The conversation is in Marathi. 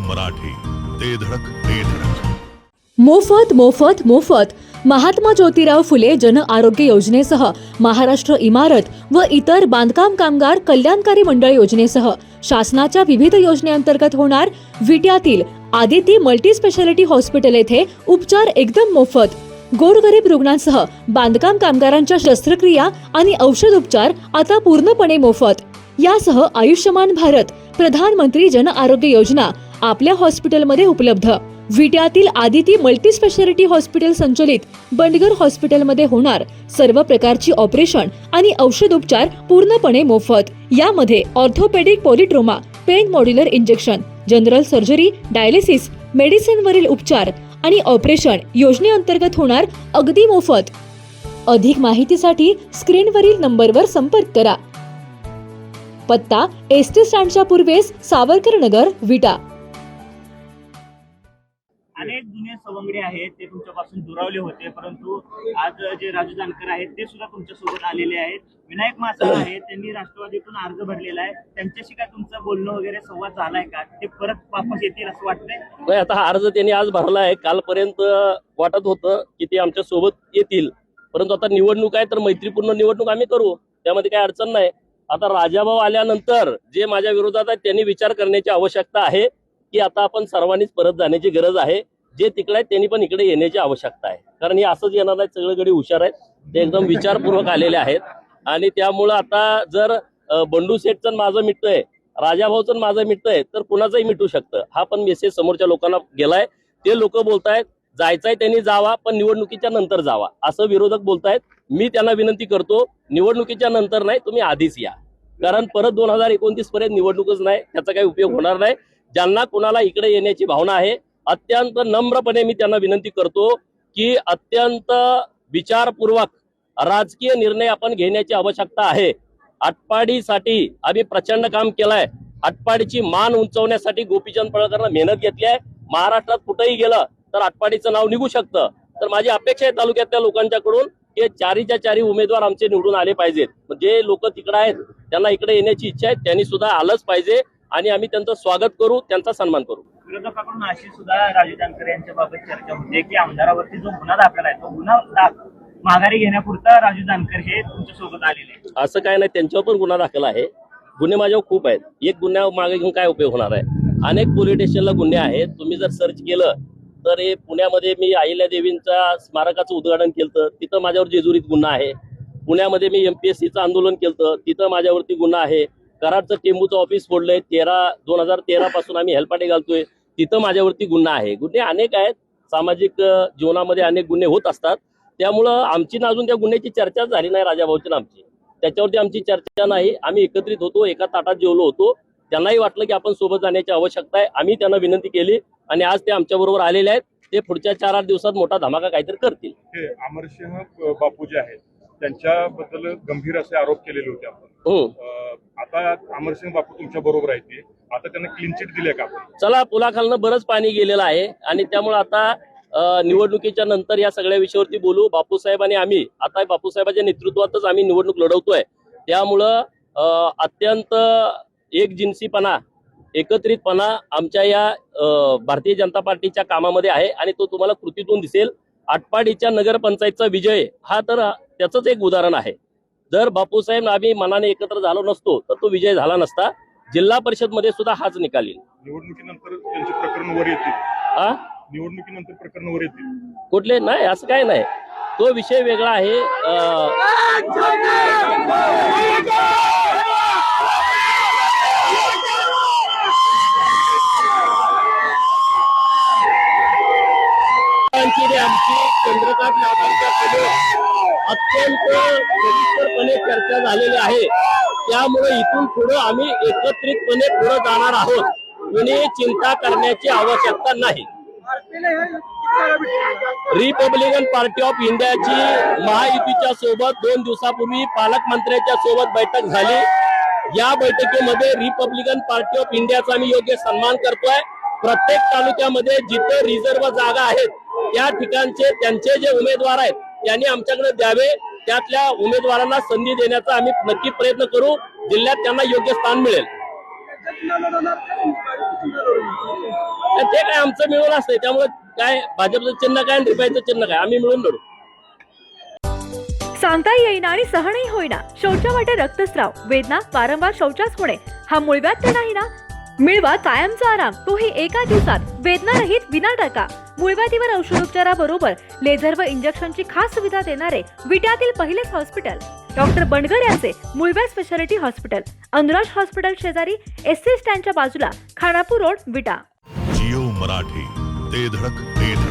मराठी, ते धडक ते धडक. मोफत मोफत मोफत महात्मा ज्योतिराव फुले जन आरोग्य योजनेसह महाराष्ट्र इमारत व इतर बांधकाम कामगार कल्याणकारी मंडळ योजनेसह शासनाच्या विविध योजनेअंतर्गत होणार विट्यातील आदिती मल्टी स्पेशालिटी हॉस्पिटल येथे उपचार एकदम मोफत. गोरगरीब रुग्णांसह बांधकाम कामगारांच्या शस्त्रक्रिया आणि औषध उपचार आता पूर्णपणे मोफत. यासह आयुष्यमान भारत प्रधानमंत्री जन आरोग्य योजना आपल्या हॉस्पिटलमध्ये उपलब्ध. विट्यातील आदिती मल्टी स्पेशालिटी हॉस्पिटल संचलित बंडगर हॉस्पिटलमध्ये होणार सर्व प्रकारची ऑपरेशन आणि औषध उपचार पूर्णपणे मोफत. यामध्ये orthopaedic, पॉलिट्रोमा, pen modular injection, general surgery, dialysis, medicine वरील उपचार आणि ऑपरेशन योजनेअंतर्गत होणार अगदी मोफत. अधिक माहितीसाठी स्क्रीनवरील नंबरवर संपर्क करा. पत्ता एसटी स्टँडच्या पूर्वेस सावरकर नगर, विटा. अनेक जुने सवंगडी आहेत ते तुमच्यापासून दुरावले होते, परंतु आज जे राजू जानकर आहेत ते सुद्धा तुमच्या सोबत आलेले आहेत. विनायक मासाळ आहेत, त्यांनी राष्ट्रवादीतून अर्ज भरलेला आहे. त्यांच्याशी काय तुमचं बोलणं वगैरे संवाद झालाय का? ते परत वापस येतील असं वाटतंय? नाही, आता हा अर्ज त्यांनी आज भरला आहे. कालपर्यंत वाटत होतं की ते आमच्या सोबत येतील, परंतु आता निवडणूक आहे तर मैत्रीपूर्ण निवडणूक आम्ही करू, त्यामध्ये काही अडचण नाही. आता राजाभाऊ आल्यानंतर जे माझ्या विरोधात आहेत त्यांनी विचार करण्याची आवश्यकता आहे की आता आपण सर्वांनीच परत जाण्याची गरज आहे. जे तिकडे आहेत त्यांनी पण इकडे येण्याची आवश्यकता आहे, कारण हे असंच येणार नाही. सगळीकडे हुशार आहेत, ते एकदम विचारपूर्वक आलेले आहेत. आणि त्यामुळं आता जर बंडू शेठचं माझं मिटतंय, राजाभाऊचं माझं मिटतंय, तर कुणाचंही मिटू शकतं. हा पण मेसेज समोरच्या लोकांना गेलाय. ते लोक बोलतायत जायचंय त्यांनी जावा, पण निवडणुकीच्या नंतर जावा असं विरोधक बोलतायत. मी त्यांना विनंती करतो, निवडणुकीच्या नंतर नाही, तुम्ही आधीच या, कारण परत 2029 पर्यंत निवडणूकच नाही, त्याचा काही उपयोग होणार नाही. ज्यांना कुणाला इकडे येण्याची भावना आहे, अत्यंत नम्रपणे मी त्यांना विनंती करतो की अत्यंत विचारपूर्वक राजकीय निर्णय आपण घेण्याची आवश्यकता आहे. आटपाडीसाठी आम्ही प्रचंड काम केलंय. आटपाडीची मान उंचवण्यासाठी गोपीचंद पडळकरनं मेहनत घेतली आहे. महाराष्ट्रात कुठेही गेलं तर आटपाडीचं नाव निघू शकतं. तर माझी अपेक्षा आहे तालुक्यातल्या लोकांच्याकडून की चारीच्या चारी उमेदवार आमचे निवडून आले पाहिजेत. जे लोक तिकडे आहेत त्यांना इकडे येण्याची इच्छा आहे, त्यांनी सुद्धा आलंच पाहिजे आणि आम्ही त्यांचं स्वागत करू, त्यांचा सन्मान करू. विरोधकाकडून अशी सुद्धा राजू जानकर यांच्या बाबत चर्चा होते की आमदारावरती जो गुन्हा दाखल आहे तो गुन्हा माघारी घेण्यापुरता राजू जानकर हे तुमच्या सोबत आलेले आहेत. असं काय नाही, त्यांच्यावर पण गुन्हा दाखल आहे. गुन्हे माझ्यावर खूप आहेत. एक गुन्हा मागे घेऊन काय उपयोग होणार आहे? अनेक पोलीस स्टेशनला गुन्हे आहेत. तुम्ही जर सर्च केलं तर हे पुण्यामध्ये मी अहिल्यादेवींच्या स्मारकाचं उद्घाटन केलं, तिथं माझ्यावर जेजुरीत गुन्हा आहे. पुण्यामध्ये मी MPSCचं आंदोलन केलं, तिथं माझ्यावरती गुन्हा आहे. कराडचं टेंबूचं ऑफिस फोडलंय, 2013 पासून आम्ही हेलपाटे घालतोय, तिथं माझ्यावरती गुन्हा आहे. गुन्हे अनेक आहेत. सामाजिक जीवनामध्ये अनेक गुन्हे होत असतात. त्यामुळं आमची ना अजून त्या गुन्ह्याची चर्चा झाली नाही. राजाभाऊची आमची त्याच्यावरती आमची चर्चा नाही. आम्ही एकत्रित होतो, एका ताटात जेवलो होतो. त्यांनाही वाटलं की आपण सोबत जाण्याची आवश्यकता आहे. आम्ही त्यांना विनंती केली आणि आज ते आमच्या बरोबर आलेले आहेत. ते पुढच्या 4-8 दिवसात मोठा धमाका काहीतरी करतील. अमरसिंह बापू जे आहेत त्यांच्याबद्दल गंभीर असे आरोप केलेले होते आपण. आता अमरसिंह बापू तुमच्या बरोबर आहेत, आता त्यांना क्लीन चिट दिले का? चला, पुलाखालनं बरंच पाणी गेलेलं आहे आणि त्यामुळे आता निवडणुकीच्या नंतर या सगळ्या विषयावरती बोलू. बापूसाहेब आणि आम्ही आता बापूसाहेबांच्या नेतृत्वातच आम्ही निवडणूक लढवतोय. त्यामुळं अत्यंत एकजिन्सीपणा, एकत्रितपणा आमच्या या भारतीय जनता पार्टीच्या कामामध्ये आहे आणि तो तुम्हाला कृतीतून दिसेल. आटपाडीच्या नगरपंचायतचा विजय हा तर त्याचंच एक उदाहरण आहे. जर बापूसाहेब आम्ही मनाने एकत्र झालो नसतो तर तो विजय झाला नसता. जिल्हा परिषद मध्ये सुद्धा हाच निकाल येईल. निवडणुकीनंतर त्यांचे प्रकरण वर येतील. निवडणुकीनंतर प्रकरण वर येतील कुठले? नाही, असं काय नाही. तो विषय वेगळा आहे. आमची चंद्रकांत नावांच्या अत्यंत सविस्तरपणे चर्चा झालेली आहे. त्यामुळे इथून पुढे आम्ही एकत्रितपणे पुढे जाणार आहोत. कुणी चिंता करण्याची आवश्यकता नाही. रिपब्लिकन पार्टी ऑफ इंडियाची महायुतीच्या सोबत 2 दिवसापूर्वी पालकमंत्र्यांच्या सोबत बैठक झाली. या बैठकीमध्ये रिपब्लिकन पार्टी ऑफ इंडियाचा आम्ही योग्य सन्मान करतोय. प्रत्येक तालुक्यामध्ये जिथे रिझर्व्ह जागा आहेत त्या ठिकाणचे त्यांचे जे उमेदवार आहेत त्यांनी आमच्याकडे द्यावे. त्यातल्या उमेदवारांना संधी देण्याचा आम्ही नक्की प्रयत्न करू. जिल्ह्यात त्यांना योग्य स्थान मिळेल. तर ते काय आमचं मिळून असतंय, त्यामुळे काय भाजपचं चिन्ह काय आणि रिपाईचं चिन्ह काय, आम्ही मिळून लढू. सांगता येईना आणि सहनही होईना, शौचावाटे रक्तस्राव, वेदना, वारंवार शौचास होणे, हा मूळव्याध तर नाही ना? मिळवा कायमचा आराम, तोही एका दिवसात, वेदना रहित, विना टाका. मूळव्याधीवर औषधोपचाराबरोबर लेझर व इंजेक्शनची खास सुविधा देणारे विट्यातील पहिलेच हॉस्पिटल डॉक्टर बंडगर यांचे मूळव्याध स्पेशालिटी हॉस्पिटल, अनुराज हॉस्पिटल शेजारी, एसटी स्टँडच्या बाजूला, खानापूर रोड, विटा. जिओ मराठी, ते धडक ते धडक.